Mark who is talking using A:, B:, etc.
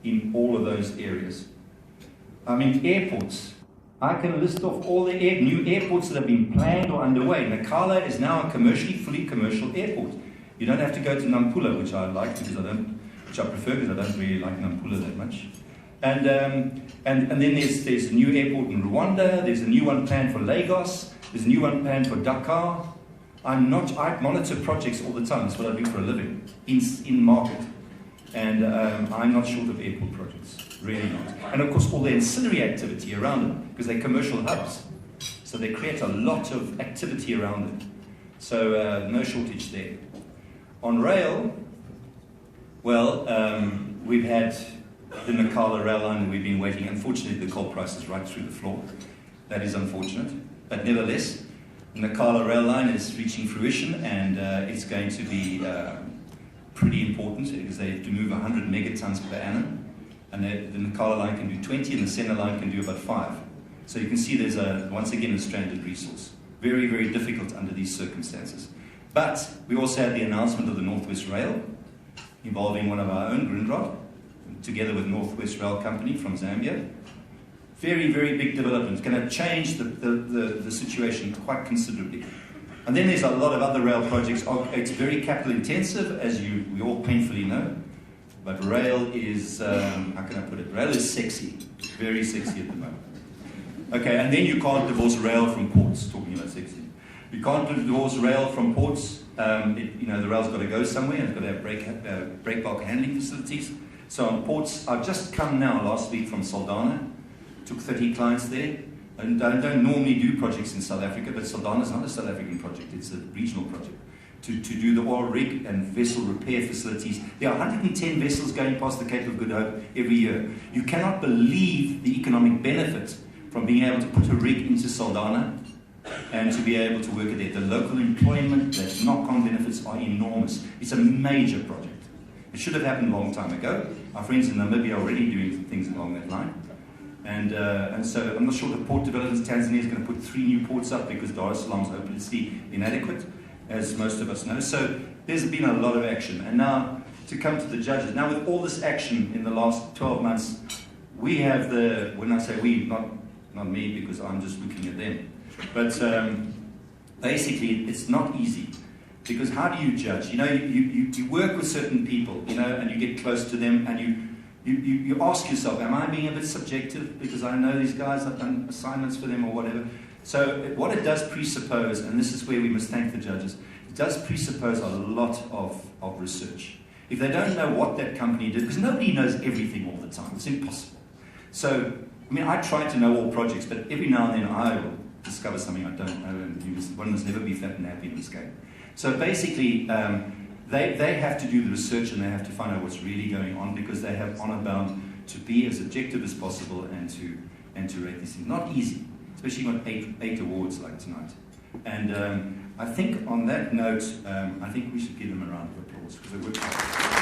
A: in all of those areas. I mean, airports. I can list off all the new airports that have been planned or underway. Nakala is now a fully commercial airport. You don't have to go to Nampula, which I like because which I prefer because I don't really like Nampula that much. And then there's a new airport in Rwanda. There's a new one planned for Lagos. There's a new one planned for Dakar. I monitor projects all the time. That's what I do for a living in market. And I'm not short of airport projects, really not. And of course, all the ancillary activity around them, because they're commercial hubs. So they create a lot of activity around them. So no shortage there. On rail, well, we've had the Nakala rail line that we've been waiting. Unfortunately, the coal price is right through the floor. That is unfortunate. But nevertheless, the Nakala rail line is reaching fruition, and it's going to be pretty important because they have to move 100 megatons per annum, and the Nakala line can do 20 and the Senna line can do about 5. So you can see there's once again a stranded resource. Very, very difficult under these circumstances. But we also had the announcement of the Northwest Rail involving one of our own, Grindrod, together with Northwest Rail Company from Zambia. Very, very big development. It's going to change the situation quite considerably. And then there's a lot of other rail projects. It's very capital intensive, as we all painfully know. But rail is, how can I put it? Rail is sexy. Very sexy at the moment. Okay, and then you can't divorce rail from ports, talking about sexy. You can't divorce rail from ports. The rail's got to go somewhere. It's got to have break bulk handling facilities. So on ports, I've just come now last week from Saldanha. Took 30 clients there. And I don't normally do projects in South Africa, but Saldanha is not a South African project, it's a regional project. To do the oil rig and vessel repair facilities. There are 110 vessels going past the Cape of Good Hope every year. You cannot believe the economic benefit from being able to put a rig into Saldanha and to be able to work at it. The local employment, the knock-on benefits are enormous. It's a major project. It should have happened a long time ago. Our friends in Namibia are already doing things along that line. And so I'm not sure the port developments. Tanzania is going to put 3 new ports up because Dar es Salaam is hopelessly inadequate, as most of us know. So there's been a lot of action. And now to come to the judges. Now with all this action in the last 12 months, we have when I say we, not me because I'm just looking at them. But basically it's not easy. Because how do you judge? You work with certain people, and you get close to them, and you ask yourself, am I being a bit subjective because I know these guys, I've done assignments for them or whatever. So what it does presuppose, and this is where we must thank the judges, it does presuppose a lot of research. If they don't know what that company did, because nobody knows everything all the time, it's impossible. So, I try to know all projects, but every now and then I will discover something I don't know, and one must never be fat and happy in this game. So basically, they have to do the research and they have to find out what's really going on because they have honor bound to be as objective as possible and to rate these things. Not easy, especially on 8 awards like tonight. And I think on that note, I think we should give them a round of applause because they worked hard.